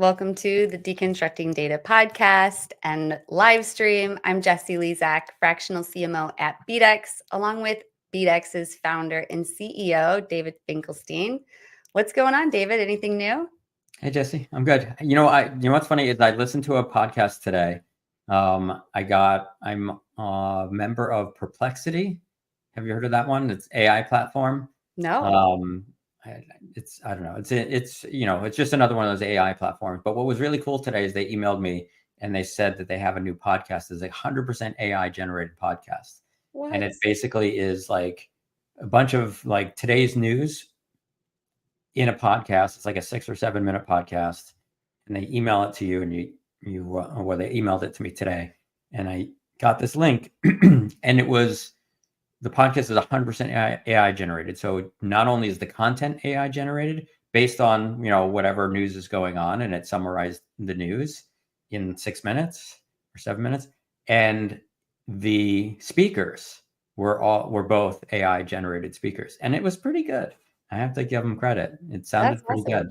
Welcome to the Deconstructing Data podcast and live stream. I'm Jessie Lezak, fractional CMO at BeatX, along with BeatX's founder and CEO, David Finkelstein. What's going on, David? Anything new? Hey, Jesse, I'm good. You know what's funny is I listened to a podcast today. I'm a member of Perplexity. Have you heard of that one? It's AI platform. No. I don't know. It's just another one of those AI platforms. But what was really cool today is they emailed me and they said that they have a new podcast. It's a 100% AI generated podcast. What? And it basically is like a bunch of like today's news in a podcast. It's like a 6 or 7 minute podcast, and they email it to you, and they emailed it to me today, and I got this link, and the podcast is 100% AI generated. So not only is the content AI generated based on whatever news is going on, and it summarized the news in 6 minutes or 7 minutes, and the speakers were both AI generated speakers, and it was pretty good. I have to give them credit. It sounded pretty good.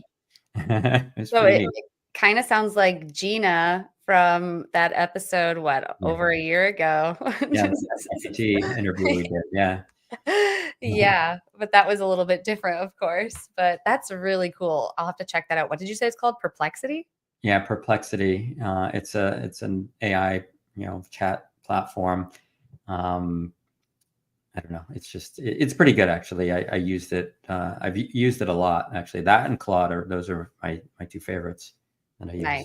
It kind of sounds like Gina from that episode, over a year ago? Yeah, GPT interview we did. Yeah. Yeah, but that was a little bit different, of course. But that's really cool. I'll have to check that out. What did you say it's called? Perplexity? Yeah, Perplexity. It's an AI chat platform. I don't know. It's pretty good, actually. I used it. I've used it a lot, actually. That and Claude those are my two favorites that I use. Nice.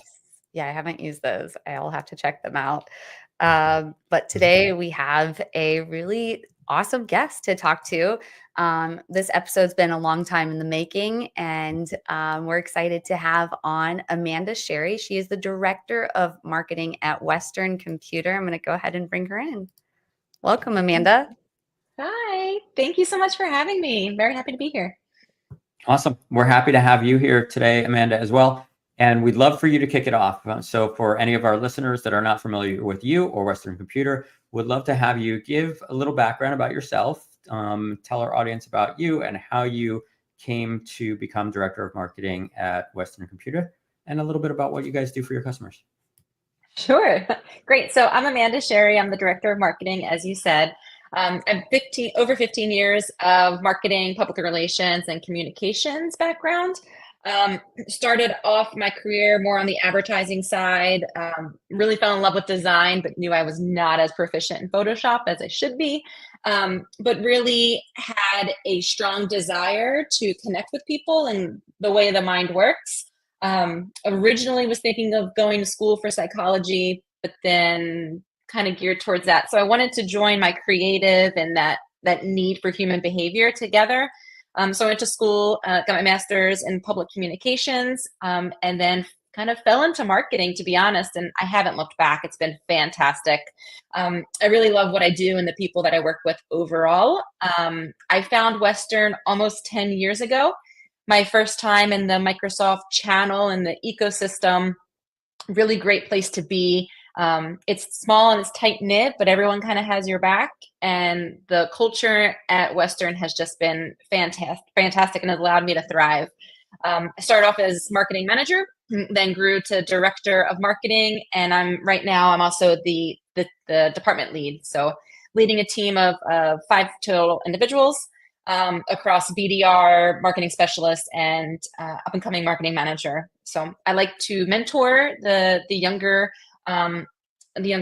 Yeah, I haven't used those. I'll have to check them out. But today we have a really awesome guest to talk to. This episode's been a long time in the making, and we're excited to have on Amanda Sherry. She is the Director of Marketing at Western Computer. I'm going to go ahead and bring her in. Welcome, Amanda. Hi, thank you so much for having me. I'm very happy to be here. Awesome. We're happy to have you here today, Amanda, as well. And we'd love for you to kick it off. So for any of our listeners that are not familiar with you or Western Computer, would love to have you give a little background about yourself, tell our audience about you and how you came to become Director of Marketing at Western Computer, and a little bit about what you guys do for your customers. Sure. Great. So I'm Amanda Sherry. I'm the Director of Marketing, as you said. I'm over 15 years of marketing, public relations, and communications background. Started off my career more on the advertising side, really fell in love with design, but knew I was not as proficient in Photoshop as I should be, but really had a strong desire to connect with people and the way the mind works. Originally was thinking of going to school for psychology, but then kind of geared towards that. So I wanted to join my creative and that need for human behavior together. So I went to school, got my master's in public communications, and then kind of fell into marketing, to be honest, and I haven't looked back. It's been fantastic. I really love what I do and the people that I work with overall. I found Western almost 10 years ago, my first time in the Microsoft channel and the ecosystem. Really great place to be. It's small and it's tight knit, but everyone kind of has your back. And the culture at Western has just been fantastic and has allowed me to thrive. I started off as marketing manager, then grew to director of marketing. And I'm also the department lead. So leading a team of 5 total individuals across BDR, marketing specialist, and up and coming marketing manager. So I like to mentor the younger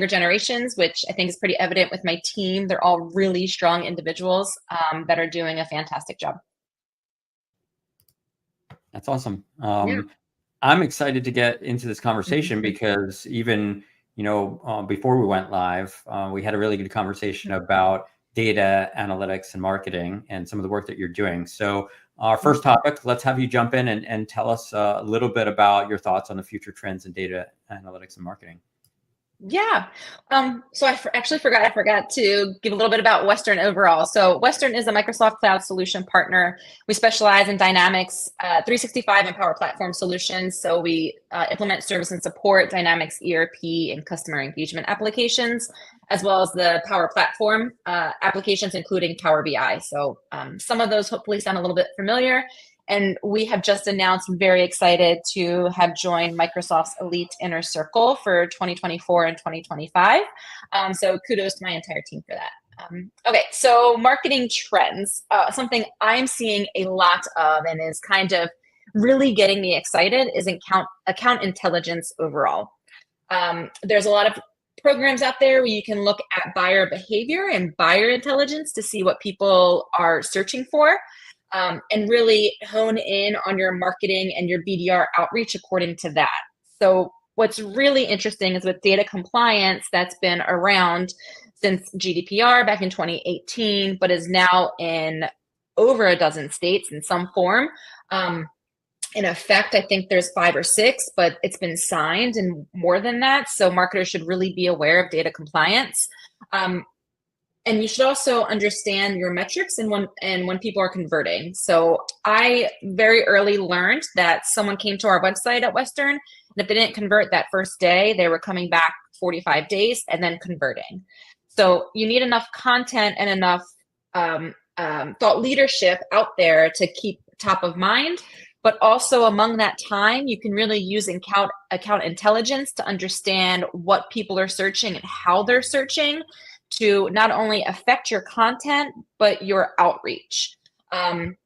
generations, which I think is pretty evident with my team. They're all really strong individuals that are doing a fantastic job. That's awesome. I'm excited to get into this conversation because even, before we went live, we had a really good conversation about data analytics and marketing and some of the work that you're doing. So our first topic, let's have you jump in and tell us a little bit about your thoughts on the future trends in data analytics and marketing. Yeah. So I forgot to give a little bit about Western overall. So Western is a Microsoft Cloud Solution partner. We specialize in Dynamics 365 and Power Platform solutions. So we implement service and support, Dynamics ERP, and customer engagement applications, as well as the Power Platform applications, including Power BI. So some of those hopefully sound a little bit familiar. And we have just announced, very excited to have joined Microsoft's Elite Inner Circle for 2024 and 2025. So kudos to my entire team for that. Okay, so marketing trends, something I'm seeing a lot of and is kind of really getting me excited is account intelligence overall. There's a lot of programs out there where you can look at buyer behavior and buyer intelligence to see what people are searching for, and really hone in on your marketing and your BDR outreach according to that. So what's really interesting is with data compliance that's been around since GDPR back in 2018, but is now in over a dozen states in some form. In effect, I think there's 5 or 6, but it's been signed and more than that. So marketers should really be aware of data compliance. And you should also understand your metrics and when people are converting. So I very early learned that someone came to our website at Western, and if they didn't convert that first day, they were coming back 45 days and then converting. So you need enough content and enough thought leadership out there to keep top of mind. But also among that time, you can really use account intelligence to understand what people are searching and how they're searching to not only affect your content, but your outreach. Under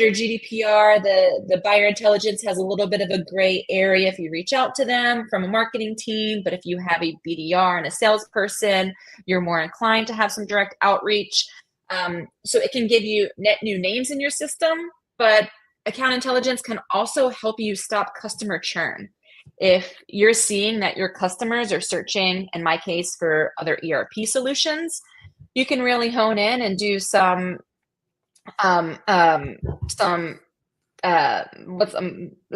GDPR, the buyer intelligence has a little bit of a gray area if you reach out to them from a marketing team, but if you have a BDR and a salesperson, you're more inclined to have some direct outreach. So it can give you net new names in your system, but account intelligence can also help you stop customer churn. If you're seeing that your customers are searching, in my case, for other ERP solutions, you can really hone in and do the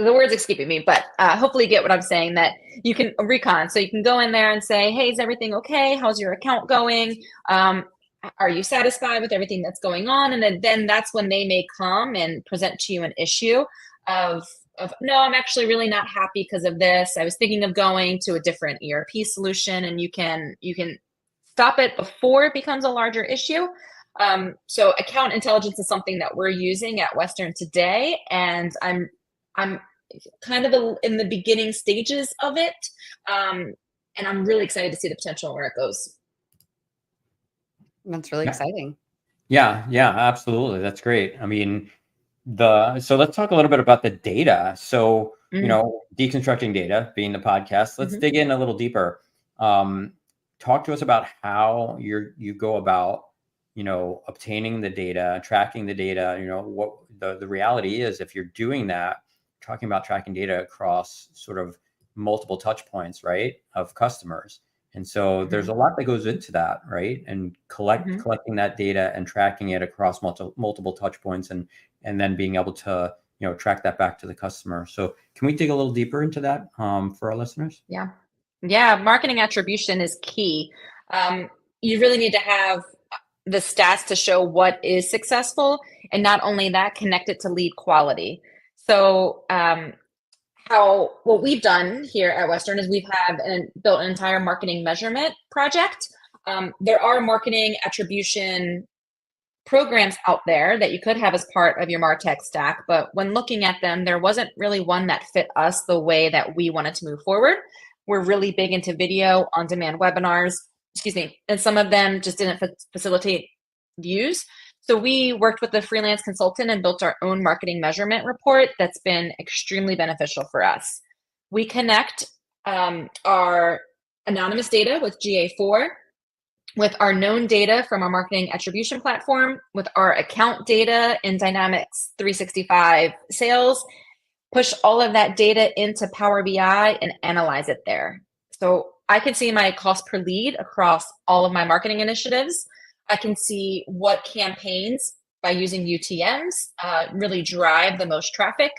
word's escaping me, but hopefully you get what I'm saying, that you can recon. So you can go in there and say, hey, is everything okay? How's your account going? Are you satisfied with everything that's going on? And then that's when they may come and present to you an issue of no, I'm actually really not happy because of this. I was thinking of going to a different ERP solution, and you can stop it before it becomes a larger issue. So account intelligence is something that we're using at Western today, and I'm kind of in the beginning stages of it, and I'm really excited to see the potential where it goes. That's really exciting. Yeah, absolutely. That's great. I mean, so let's talk a little bit about the data. So, deconstructing data being the podcast, let's dig in a little deeper. Talk to us about how you go about, obtaining the data, tracking the data, what the reality is if you're doing that, talking about tracking data across sort of multiple touch points, right, of customers. And so there's a lot that goes into that, right? And collecting that data and tracking it across multiple touch points and then being able to, track that back to the customer. So can we dig a little deeper into that for our listeners? Yeah. Marketing attribution is key. You really need to have the stats to show what is successful, and not only that, connect it to lead quality. So what we've done here at Western is built an entire marketing measurement project. There are marketing attribution programs out there that you could have as part of your MarTech stack, but when looking at them, there wasn't really one that fit us the way that we wanted to move forward. We're really big into video on-demand webinars, and some of them just didn't facilitate views. So we worked with a freelance consultant and built our own marketing measurement report that's been extremely beneficial for us. We connect our anonymous data with GA4, with our known data from our marketing attribution platform, with our account data in Dynamics 365 Sales, push all of that data into Power BI and analyze it there. So I can see my cost per lead across all of my marketing initiatives. I can see what campaigns by using UTMs really drive the most traffic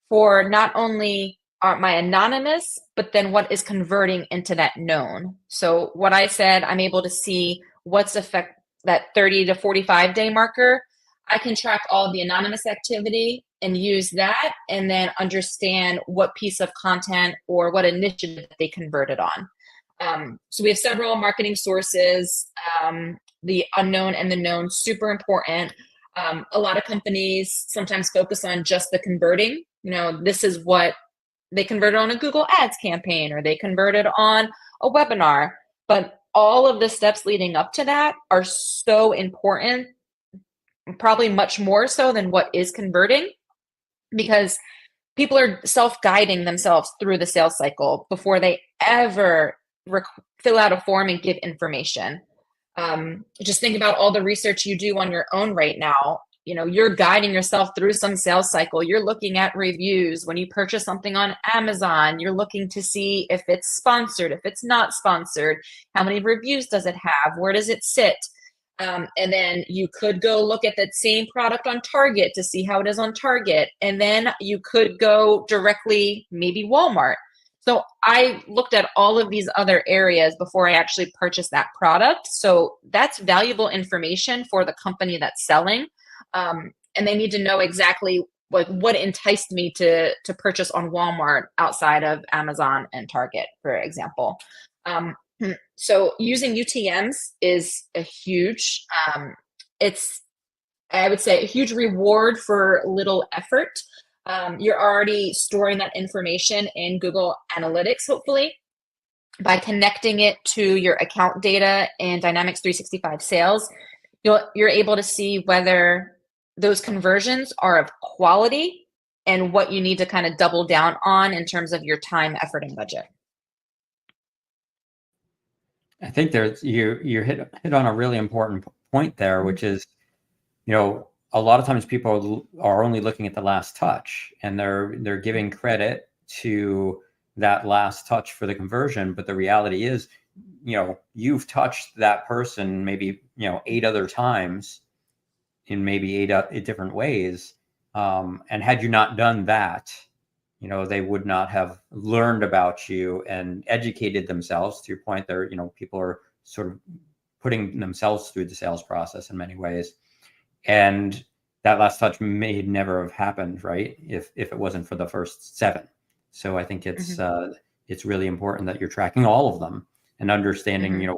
for not only my anonymous, but then what is converting into that known. So what I said, I'm able to see what's affect that 30 to 45 day marker. I can track all of the anonymous activity and use that, and then understand what piece of content or what initiative they converted on. So we have several marketing sources, the unknown and the known, super important. A lot of companies sometimes focus on just the converting. This is what they converted on a Google Ads campaign, or they converted on a webinar. But all of the steps leading up to that are so important, probably much more so than what is converting, because people are self-guiding themselves through the sales cycle before they ever fill out a form and give information. Just think about all the research you do on your own right now. You're guiding yourself through some sales cycle. You're looking at reviews. When you purchase something on Amazon, you're looking to see if it's sponsored, if it's not sponsored, how many reviews does it have, where does it sit? And then you could go look at that same product on Target to see how it is on Target. And then you could go directly, maybe Walmart. So I looked at all of these other areas before I actually purchased that product. So that's valuable information for the company that's selling. And they need to know exactly what enticed me to purchase on Walmart outside of Amazon and Target, for example. So using UTMs is a huge, I would say, a huge reward for little effort. You're already storing that information in Google Analytics, hopefully. By connecting it to your account data in Dynamics 365 Sales, you're able to see whether those conversions are of quality and what you need to kind of double down on in terms of your time, effort, and budget. I think you hit on a really important point there, which is, a lot of times people are only looking at the last touch, and they're giving credit to that last touch for the conversion. But the reality is, you've touched that person maybe 8 other times in maybe eight different ways, and had you not done that, they would not have learned about you and educated themselves. To your point there, people are sort of putting themselves through the sales process in many ways. And that last touch may never have happened, right? If it wasn't for the first 7. So I think it's really important that you're tracking all of them and understanding,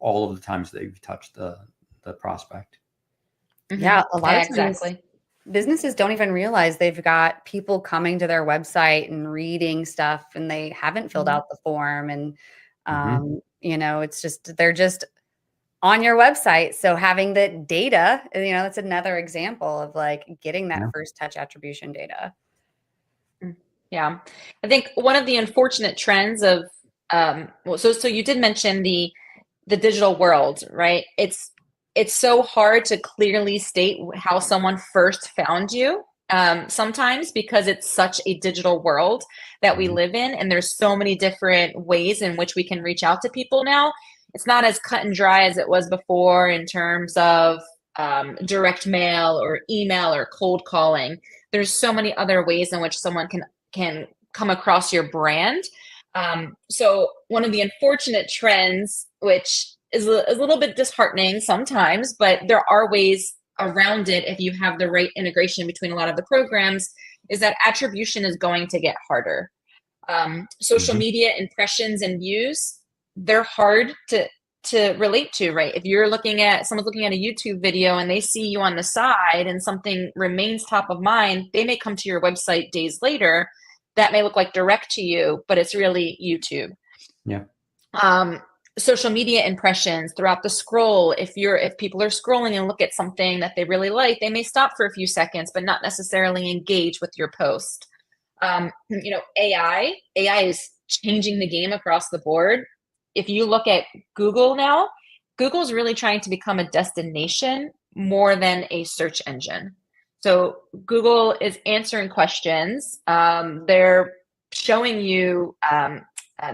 all of the times that you've touched the prospect. Yeah, a lot of times exactly. businesses don't even realize they've got people coming to their website and reading stuff, and they haven't filled out the form. And, it's just, they're just on your website. So having the data, that's another example of like getting that first touch attribution data. Yeah. I think one of the unfortunate trends of, so you did mention the digital world, right? It's so hard to clearly state how someone first found you, sometimes, because it's such a digital world that we live in, and there's so many different ways in which we can reach out to people now. It's not as cut and dry as it was before in terms of direct mail or email or cold calling. There's so many other ways in which someone can come across your brand. So one of the unfortunate trends, which is a little bit disheartening sometimes, but there are ways around it if you have the right integration between a lot of the programs, is that attribution is going to get harder. Social media impressions and views, they're hard to relate to, right? If someone's looking at a YouTube video and they see you on the side and something remains top of mind, they may come to your website days later. That may look like direct to you, but it's really YouTube. Yeah. Social media impressions throughout the scroll. If people are scrolling and look at something that they really like, they may stop for a few seconds, but not necessarily engage with your post. AI is changing the game across the board. If you look at Google now, Google's really trying to become a destination more than a search engine. So Google is answering questions. They're showing you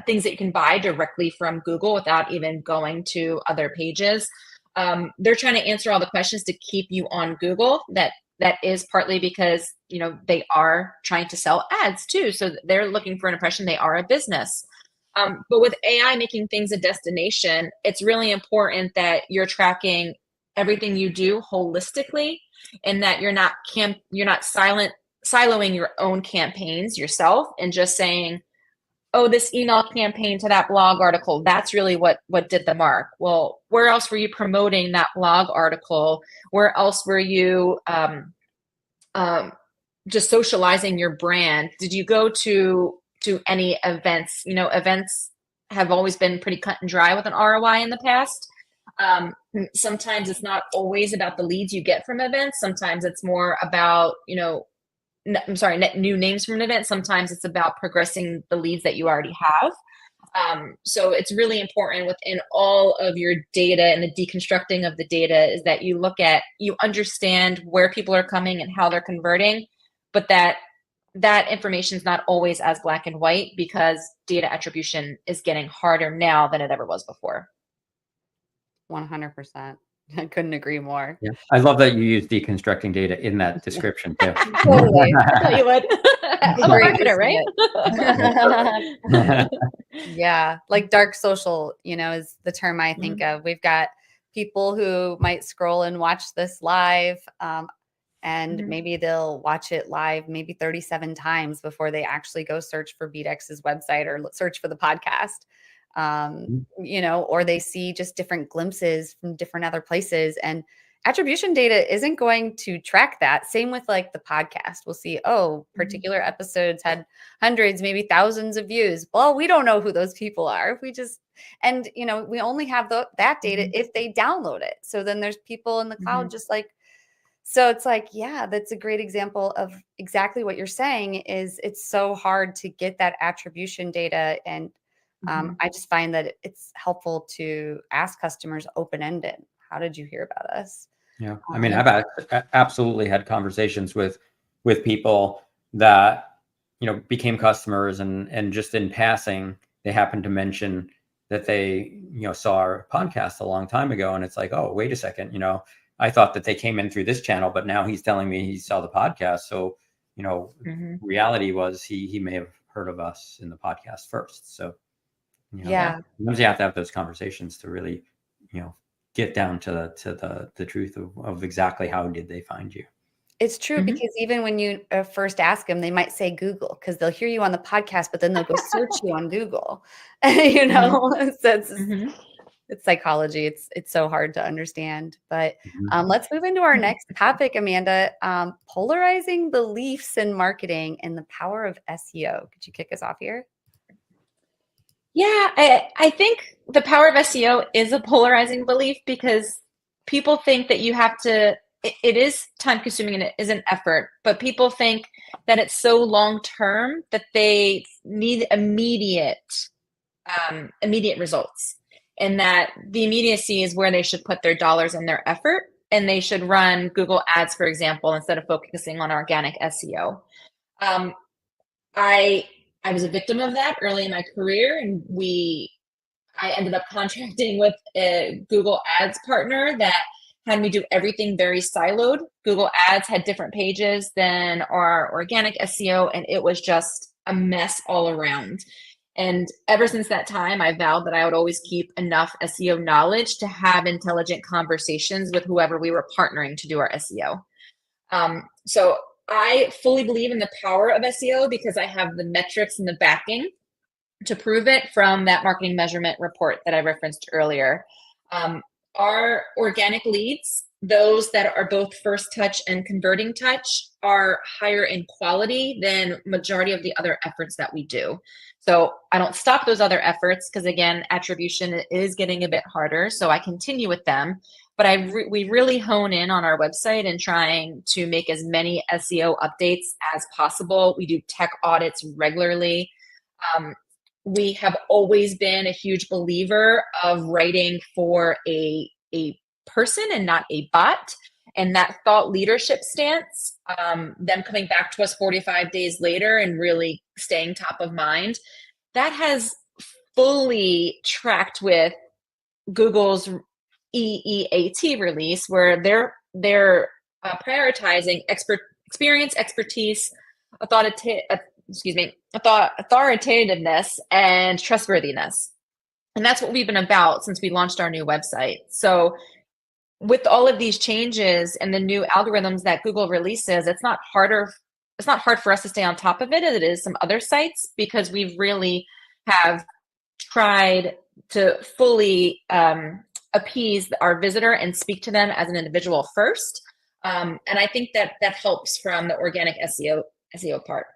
things that you can buy directly from Google without even going to other pages. They're trying to answer all the questions to keep you on Google. That is partly because they are trying to sell ads too. So they're looking for an impression. They are a business. But with AI making things a destination, it's really important that you're tracking everything you do holistically, and that you're not siloing your own campaigns yourself and just saying, oh, this email campaign to that blog article, that's really what did the mark. Well, where else were you promoting that blog article? Where else were you just socializing your brand? Did you go to any events? Events have always been pretty cut and dry with an ROI in the past. Sometimes it's not always about the leads you get from events. Sometimes it's more about, new names from an event. Sometimes it's about progressing the leads that you already have. So it's really important within all of your data and the deconstructing of the data is that you understand where people are coming and how they're converting, but that information is not always as black and white because data attribution is getting harder now than it ever was before. 100%. I couldn't agree more. Yeah. I love that you use deconstructing data in that description too. Totally. I thought you would. I'm a marketer, right? Yeah. Like dark social, is the term I think of. We've got people who might scroll and watch this live, and maybe they'll watch it live maybe 37 times before they actually go search for BDX's website or search for the podcast. Or they see just different glimpses from different other places, and attribution data isn't going to track that. Same with like the podcast. We'll see, particular episodes had hundreds, maybe thousands of views. Well, we don't know who those people are. We only have that data if they download it. So then there's people in the cloud just like, so it's like, yeah, that's a great example of exactly what you're saying is it's so hard to get that attribution data. And I just find that it's helpful to ask customers open-ended. How did you hear about us? Yeah. I mean, I've absolutely had conversations with people that, became customers and just in passing, they happened to mention that they, saw our podcast a long time ago. And it's like, oh, wait a second, I thought that they came in through this channel, but now he's telling me he saw the podcast. So, reality was he may have heard of us in the podcast first. So, sometimes you have to have those conversations to really, get down to the truth of exactly how did they find you. It's true because even when you first ask them, they might say Google because they'll hear you on the podcast, but then they'll go search you on Google. So it's psychology. It's so hard to understand. But let's move into our next topic, Amanda. Polarizing beliefs in marketing and the power of SEO. Could you kick us off here? Yeah, I think the power of SEO is a polarizing belief because people think that you have to, it is time consuming and it is an effort, but people think that it's so long term that they need immediate results, and that the immediacy is where they should put their dollars and their effort, and they should run Google ads, for example, instead of focusing on organic SEO. I was a victim of that early in my career, and I ended up contracting with a Google Ads partner that had me do everything very siloed. Google Ads had different pages than our organic SEO, and it was just a mess all around. And ever since that time, I vowed that I would always keep enough SEO knowledge to have intelligent conversations with whoever we were partnering to do our SEO. So I fully believe in the power of SEO because I have the metrics and the backing to prove it from that marketing measurement report that I referenced earlier. Our organic leads, those that are both first touch and converting touch, are higher in quality than majority of the other efforts that we do. So I don't stop those other efforts because, again, attribution is getting a bit harder. So I continue with them. But we really hone in on our website and trying to make as many SEO updates as possible. We do tech audits regularly. We have always been a huge believer of writing for a person and not a bot. And that thought leadership stance, them coming back to us 45 days later and really staying top of mind, that has fully tracked with Google's EEAT release, where they're prioritizing experience, expertise, authoritativeness, and trustworthiness. And that's what we've been about since we launched our new website. So with all of these changes and the new algorithms that Google releases, it's not hard for us to stay on top of it as it is some other sites, because we've really have tried to fully appease our visitor and speak to them as an individual first. And I think that helps from the organic SEO part.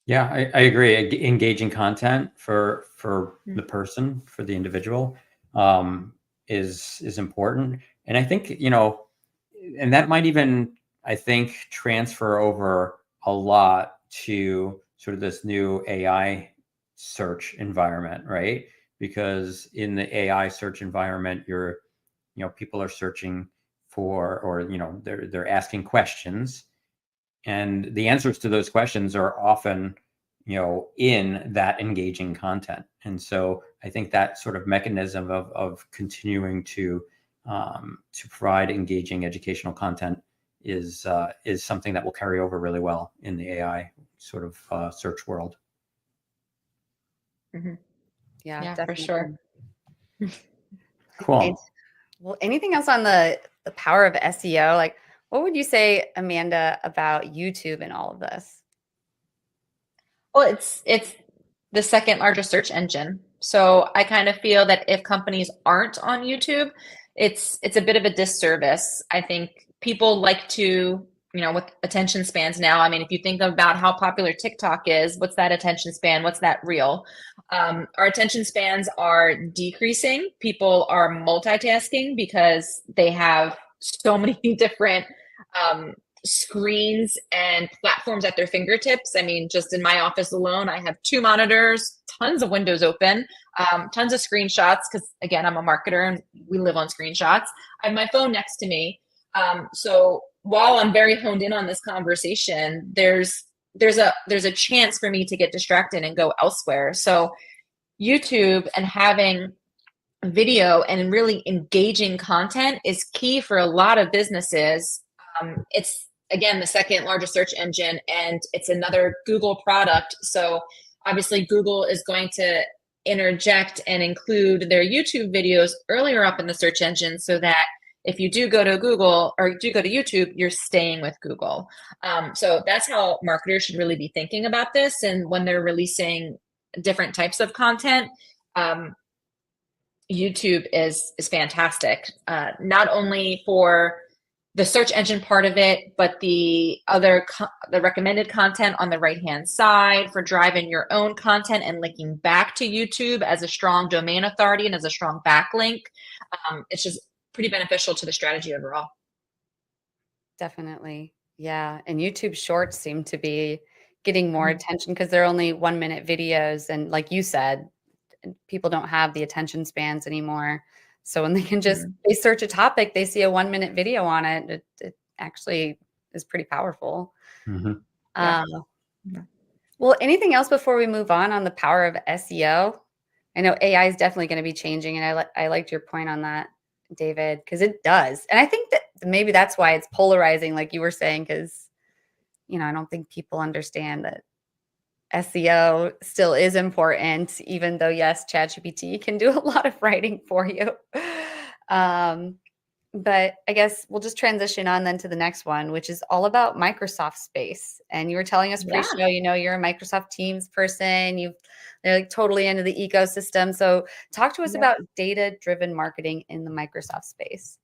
Yeah, I agree. Engaging content for the person, for the individual, is important. And I think, and that might even, I think, transfer over a lot to sort of this new AI search environment, right? Because in the AI search environment, people are searching for, or, they're asking questions, and the answers to those questions are often, in that engaging content. And so I think that sort of mechanism of continuing to provide engaging educational content is something that will carry over really well in the AI sort of search world. Mm-hmm. Yeah, for sure. Cool. Well, anything else on the power of SEO? Like, what would you say, Amanda, about YouTube and all of this? Well, it's the second largest search engine. So I kind of feel that if companies aren't on YouTube, it's a bit of a disservice. I think people like to, with attention spans now. I mean, if you think about how popular TikTok is, what's that attention span? What's that reel? Our attention spans are decreasing. People are multitasking because they have so many different screens and platforms at their fingertips. I mean, just in my office alone, I have 2 monitors, tons of windows open, tons of screenshots, because again, I'm a marketer and we live on screenshots. I have my phone next to me. So while I'm very honed in on this conversation, there's a chance for me to get distracted and go elsewhere. So YouTube and having video and really engaging content is key for a lot of businesses. It's, again, the second largest search engine, and it's another Google product. So obviously Google is going to interject and include their YouTube videos earlier up in the search engine, so that if you do go to Google or do go to YouTube, you're staying with Google. So that's how marketers should really be thinking about this. And when they're releasing different types of content, YouTube is fantastic, not only for the search engine part of it, but the recommended content on the right-hand side for driving your own content and linking back to YouTube as a strong domain authority and as a strong backlink. It's just pretty beneficial to the strategy overall. Definitely. Yeah. And YouTube shorts seem to be getting more attention because they're only 1-minute videos. And like you said, people don't have the attention spans anymore. So when they can just, they search a topic, they see a 1-minute video on it, it actually is pretty powerful. Well, anything else before we move on the power of SEO? I know AI is definitely going to be changing, and I liked your point on that, David, because it does. And I think that maybe that's why it's polarizing, like you were saying, because, I don't think people understand that SEO still is important, even though, yes, ChatGPT can do a lot of writing for you. But I guess we'll just transition on then to the next one, which is all about Microsoft space. And you were telling us pre-show, you're a Microsoft Teams person. They're like totally into the ecosystem. So talk to us about data-driven marketing in the Microsoft space.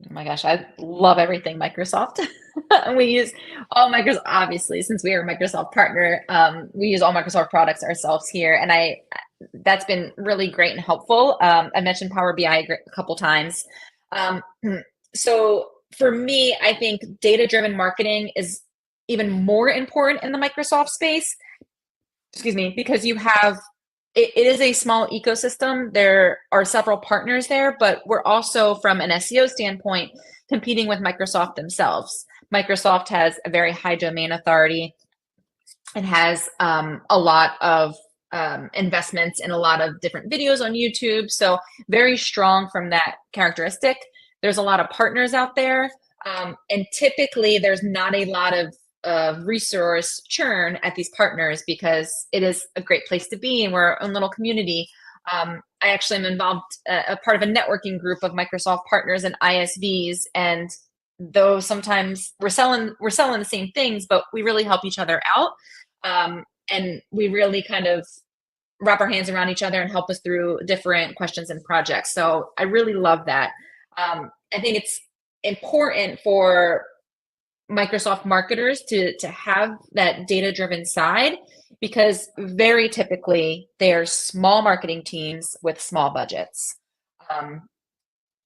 Oh my gosh, I love everything Microsoft. We use all Microsoft, obviously, since we are a Microsoft partner, we use all Microsoft products ourselves here. And that's been really great and helpful. I mentioned Power BI a couple times. So for me, I think data-driven marketing is even more important in the Microsoft space, because it is a small ecosystem. There are several partners there, but we're also, from an SEO standpoint, competing with Microsoft themselves. Microsoft has a very high domain authority and has a lot of investments in a lot of different videos on YouTube. So very strong from that characteristic. There's a lot of partners out there. And typically there's not a lot of resource churn at these partners, because it is a great place to be and we're our own little community. I actually am involved, a part of a networking group of Microsoft partners and ISVs, and though sometimes we're selling the same things, but we really help each other out. And we really kind of wrap our hands around each other and help us through different questions and projects. So I really love that. I think it's important for Microsoft marketers to have that data-driven side, because very typically they're small marketing teams with small budgets.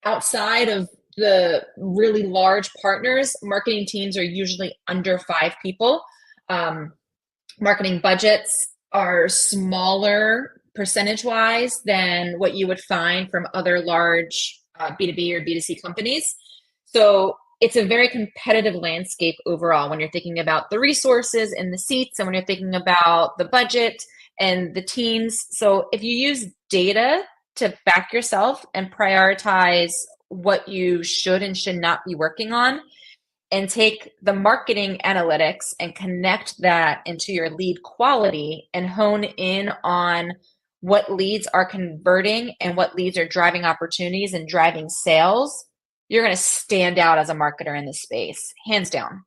Outside of the really large partners, marketing teams are usually under 5 people. Marketing budgets are smaller percentage-wise than what you would find from other large B2B or B2C companies. So it's a very competitive landscape overall when you're thinking about the resources and the seats, and when you're thinking about the budget and the teams. So if you use data to back yourself and prioritize what you should and should not be working on, and take the marketing analytics and connect that into your lead quality and hone in on what leads are converting and what leads are driving opportunities and driving sales, you're going to stand out as a marketer in this space, hands down.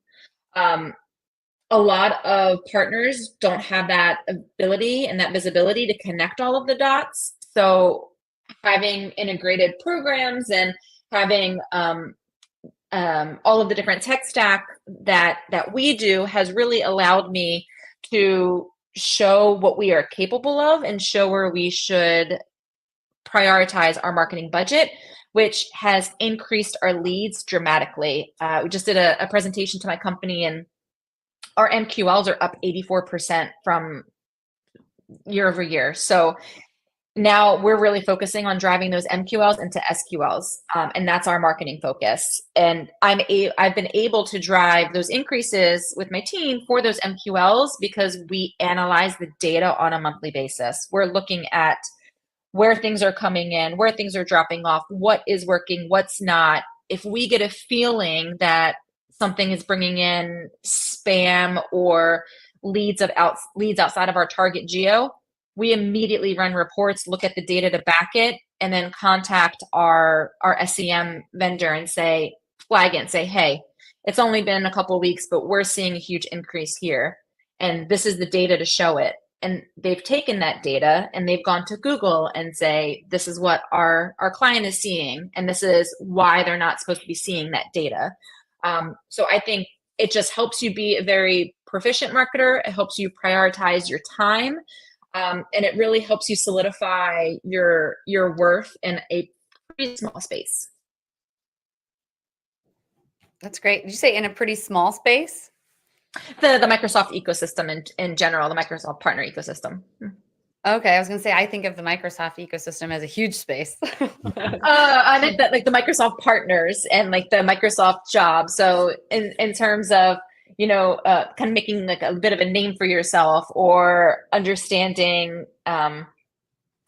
A lot of partners don't have that ability and that visibility to connect all of the dots. So having integrated programs and having all of the different tech stack that we do has really allowed me to show what we are capable of and show where we should prioritize our marketing budget, which has increased our leads dramatically. We just did a presentation to my company, and our MQLs are up 84% from year over year. So now we're really focusing on driving those MQLs into SQLs, and that's our marketing focus. And I've been able to drive those increases with my team for those MQLs because we analyze the data on a monthly basis. We're looking at where things are coming in, where things are dropping off, what is working, what's not. If we get a feeling that something is bringing in spam or leads outside of our target geo, we immediately run reports, look at the data to back it, and then contact our SEM vendor and flag it and say, hey, it's only been a couple of weeks, but we're seeing a huge increase here. And this is the data to show it. And they've taken that data and they've gone to Google and say, this is what our client is seeing, and this is why they're not supposed to be seeing that data. So I think it just helps you be a very proficient marketer. It helps you prioritize your time. And it really helps you solidify your worth in a pretty small space. That's great. Did you say in a pretty small space? The Microsoft ecosystem in general, the Microsoft partner ecosystem. Okay, I was going to say, I think of the Microsoft ecosystem as a huge space. I meant that like the Microsoft partners and like the Microsoft job. So in terms of, kind of making like a bit of a name for yourself or understanding,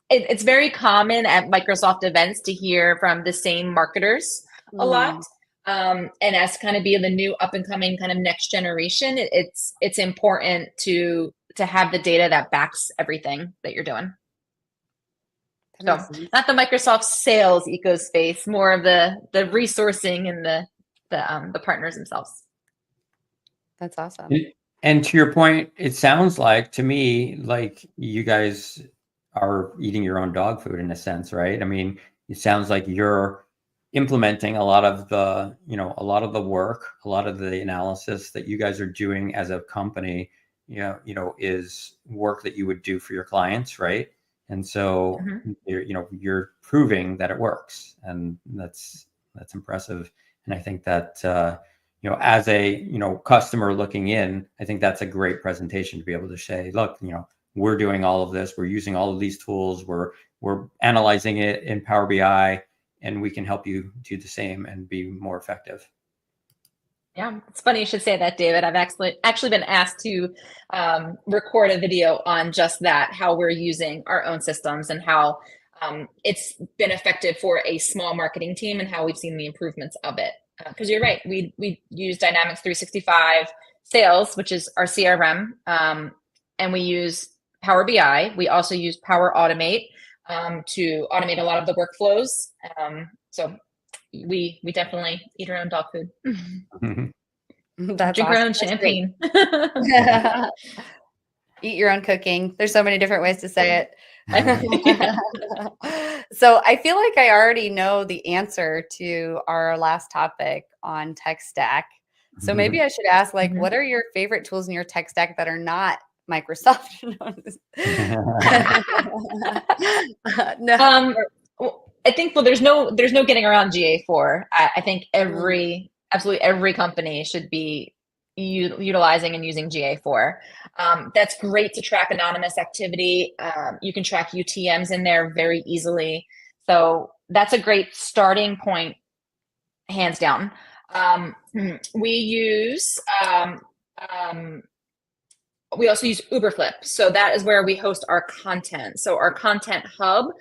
it's very common at Microsoft events to hear from the same marketers a lot. And as kind of be the new up and coming kind of next generation, it's important to have the data that backs everything that you're doing. So not the Microsoft sales ecospace, more of the resourcing and the partners themselves. That's awesome. And to your point, it sounds like to me like you guys are eating your own dog food in a sense, right? I mean, it sounds like you're implementing a lot of the work, a lot of the analysis that you guys are doing as a company, is work that you would do for your clients, right? And so you're proving that it works, and that's impressive. And I think that as a customer looking in, I think that's a great presentation to be able to say, look, we're doing all of this, we're using all of these tools, we're analyzing it in Power BI, and we can help you do the same and be more effective. Yeah, it's funny you should say that, David. I've actually been asked to record a video on just that, how we're using our own systems and how it's been effective for a small marketing team and how we've seen the improvements of it. Because you're right, we use Dynamics 365 Sales, which is our CRM, and we use Power BI. We also use Power Automate to automate a lot of the workflows. So we definitely eat our own dog food. That's Drink awesome. our own champagne. Eat your own cooking. There's so many different ways to say it. Yeah. So I feel like I already know the answer to our last topic on tech stack. So maybe I should ask, like, Mhm. what are your favorite tools in your tech stack that are not Microsoft? No. Well, I think there's no getting around GA4. I think absolutely every company should be utilizing and using GA4. That's great to track anonymous activity. You can track UTMs in there very easily. So that's a great starting point, hands down. We use we also use Uberflip. So that is where we host our content. So our content hub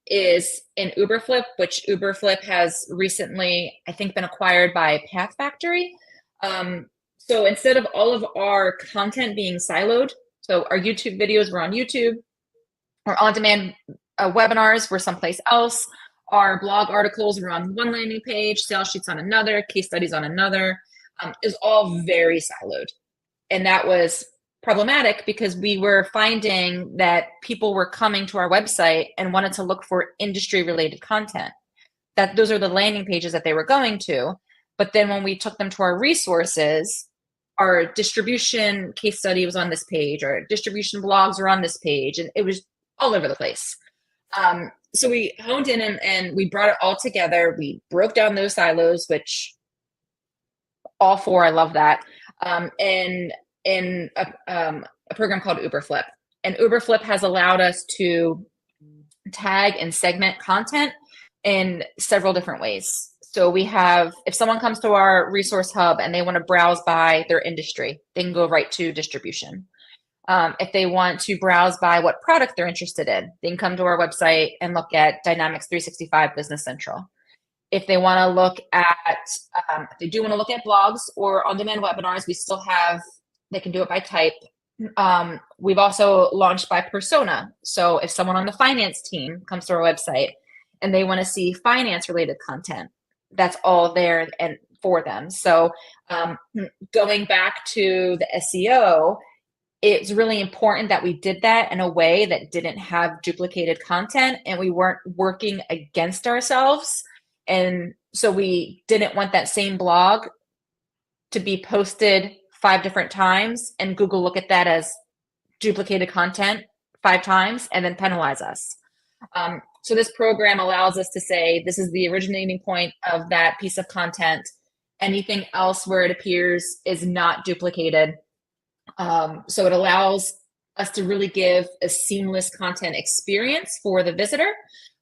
is in Uberflip, which Uberflip has recently, I think, been acquired by Path Factory. So instead of all of our content being siloed, so our YouTube videos were on YouTube, our on-demand webinars were someplace else, our blog articles were on one landing page, sales sheets on another, case studies on another, is all very siloed. And that was problematic because we were finding that people were coming to our website and wanted to look for industry related content. That those are the landing pages that they were going to. But then when we took them to our resources, our distribution case study was on this page, our distribution blogs were on this page, and it was all over the place. So we honed in and we brought it all together. We broke down those silos, which all four, I love that. In a program called Uberflip. And Uberflip has allowed us to tag and segment content in several different ways. So we have, if someone comes to our resource hub and they want to browse by their industry, they can go right to distribution. If they want to browse by what product they're interested in, they can come to our website and look at Dynamics 365 Business Central. If they want to look at, if they do want to look at blogs or on-demand webinars, we still have, they can do it by type. We've also launched by persona. So if someone on the finance team comes to our website and they want to see finance related content, that's all there and for them. So going back to the SEO, it's really important that we did that in a way that didn't have duplicated content and we weren't working against ourselves. And so we didn't want that same blog to be posted 5 different times and Google look at that as duplicated content 5 times and then penalize us. So this program allows us to say, this is the originating point of that piece of content. Anything else where it appears is not duplicated. So it allows us to really give a seamless content experience for the visitor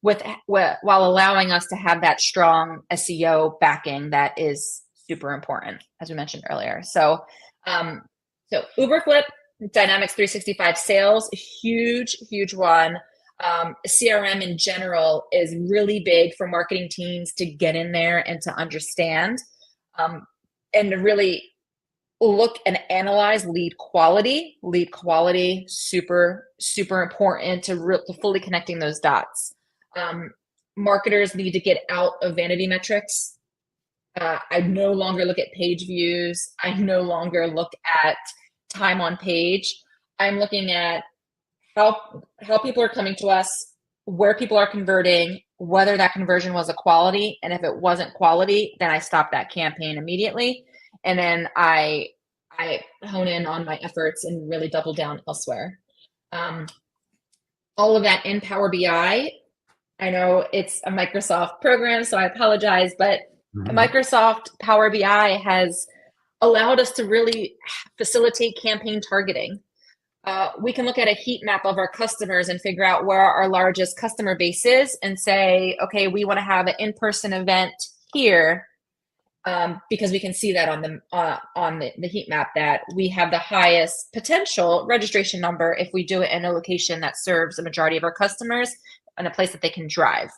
while allowing us to have that strong SEO backing that is super important, as we mentioned earlier. So Uberflip, Dynamics 365 sales, huge one. CRM in general is really big for marketing teams to get in there and to understand and to really look and analyze lead quality, super important to fully connecting those dots. Marketers need to get out of vanity metrics. I no longer look at page views. I no longer look at time on page. I'm looking at how people are coming to us, where people are converting, whether that conversion was a quality. And if it wasn't quality, then I stop that campaign immediately. And then I hone in on my efforts and really double down elsewhere. All of that in Power BI. I know it's a Microsoft program, so I apologize, but Microsoft Power BI has allowed us to really facilitate campaign targeting. We can look at a heat map of our customers and figure out where our largest customer base is and say, okay, we want to have an in-person event here because we can see that on the heat map that we have the highest potential registration number if we do it in a location that serves a majority of our customers in a place that they can drive.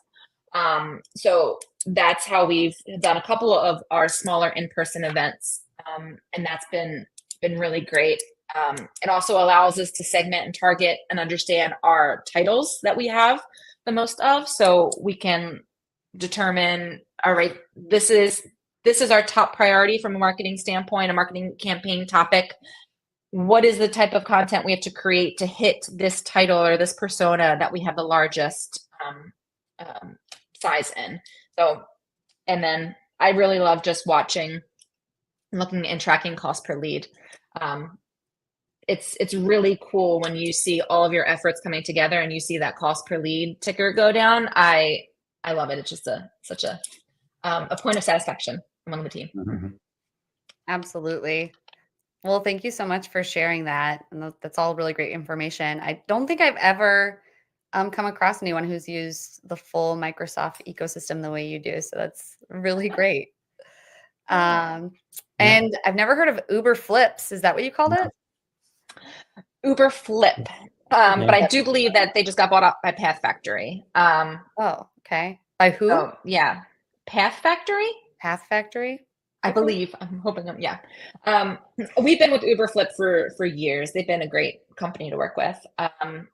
So that's how we've done a couple of our smaller in-person events, and that's been really great. It also allows us to segment and target and understand our titles that we have the most of, so we can determine, all right, this is our top priority from a marketing standpoint, a marketing campaign topic. what is the type of content we have to create to hit this title or this persona that we have the largest size in. So, and then I really love just watching, looking and tracking cost per lead. It's really cool when you see all of your efforts coming together and you see that cost per lead ticker go down. I love it. It's just such a point of satisfaction among the team. Mm-hmm. Absolutely. Well, thank you so much for sharing that. And that's all really great information. I don't think I've ever come across anyone who's used the full Microsoft ecosystem the way you do. So that's really great. And I've never heard of Uber Flips. Is that what you called it? Uber Flip. But I do believe that they just got bought up by Path Factory. Oh, okay. By who? Oh, yeah. Path Factory? Path Factory? I believe. I'm hoping. Yeah. We've been with Uber Flip for years. They've been a great company to work with, and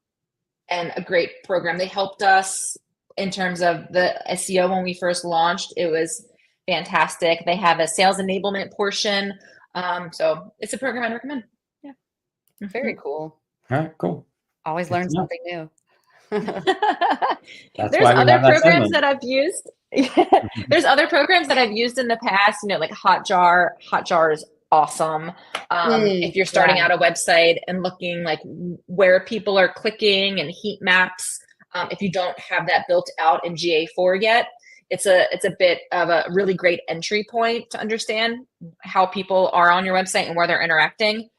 a great program. They helped us in terms of the SEO when we first launched. It was fantastic. They have a sales enablement portion. So it's a program I'd recommend. Yeah. Very cool. All right, cool. Always learn something new. There's other programs that I've used. There's other programs that I've used in the past, like Hotjar. Hotjar is awesome. If you're starting out a website and looking like where people are clicking and heat maps, if you don't have that built out in GA4 yet, it's a bit of a really great entry point to understand how people are on your website and where they're interacting.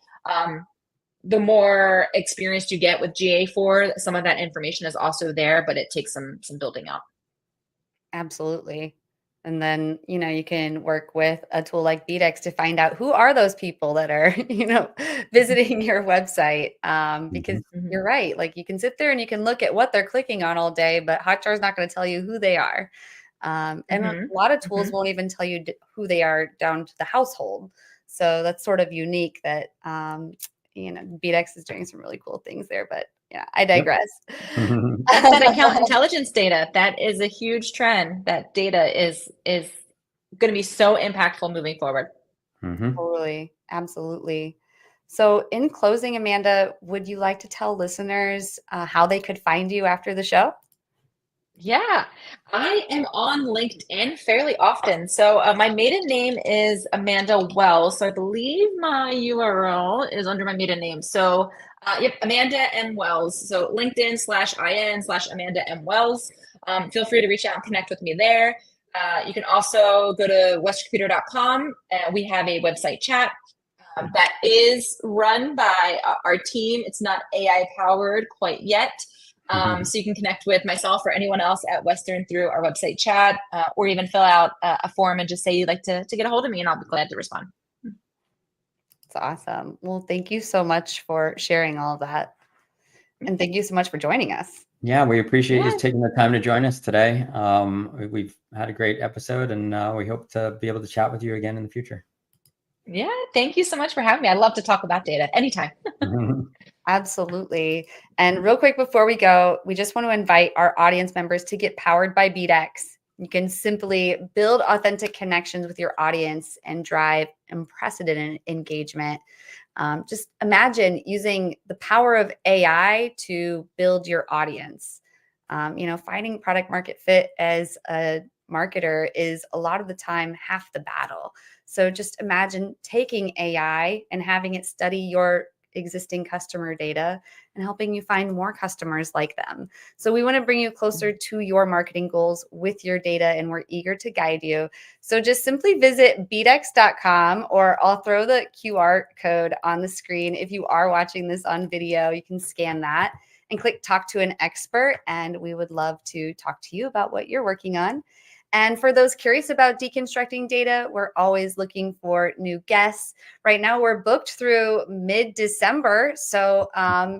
The more experienced you get with GA4, some of that information is also there, but it takes some building out. Absolutely. And then, you can work with a tool like BDEX to find out who are those people that are, visiting your website. Because you're right. Like you can sit there and you can look at what they're clicking on all day, but Hotjar is not going to tell you who they are. And a lot of tools won't even tell you who they are down to the household. So that's sort of unique that, BDEX is doing some really cool things there, but yeah, I digress. That's that account intelligence data. That is a huge trend. That data is going to be so impactful moving forward. Totally. Absolutely. So in closing, Amanda, would you like to tell listeners how they could find you after the show? Yeah, I am on LinkedIn fairly often. So my maiden name is Amanda Wells. So I believe my URL is under my maiden name. So yep, Amanda M. Wells. So LinkedIn/IN/Amanda M. Wells. Feel free to reach out and connect with me there. You can also go to westcomputer.com. We have a website chat that is run by our team. It's not AI powered quite yet. So you can connect with myself or anyone else at Western through our website chat, or even fill out a form and just say you'd like to get a hold of me, and I'll be glad to respond. That's awesome. Well, thank you so much for sharing all of that. And thank you so much for joining us. Yeah, we appreciate you taking the time to join us today. We've had a great episode, and we hope to be able to chat with you again in the future. Yeah, thank you so much for having me. I'd love to talk about data anytime. Absolutely. And real quick before we go, we just want to invite our audience members to get powered by BDEX. You can simply build authentic connections with your audience and drive unprecedented engagement. Just imagine using the power of AI to build your audience. Finding product market fit as a marketer is a lot of the time half the battle. So just imagine taking AI and having it study your existing customer data and helping you find more customers like them. So we want to bring you closer to your marketing goals with your data, and we're eager to guide you. So just simply visit bdex.com, or I'll throw the QR code on the screen. If you are watching this on video, you can scan that and click talk to an expert, and we would love to talk to you about what you're working on. And for those curious about deconstructing data, we're always looking for new guests. Right now, we're booked through mid-December. So,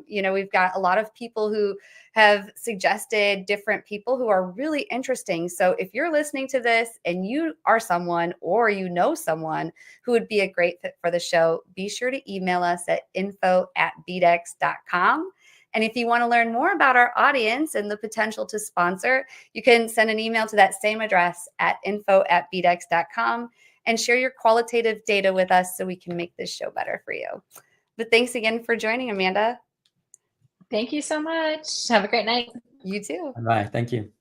we've got a lot of people who have suggested different people who are really interesting. So if you're listening to this and you are someone, or you know someone who would be a great fit for the show, be sure to email us at info@bdex.com. And if you want to learn more about our audience and the potential to sponsor, you can send an email to that same address at info@bdex.com and share your qualitative data with us so we can make this show better for you. But thanks again for joining, Amanda. Thank you so much. Have a great night. You too. Bye. Thank you.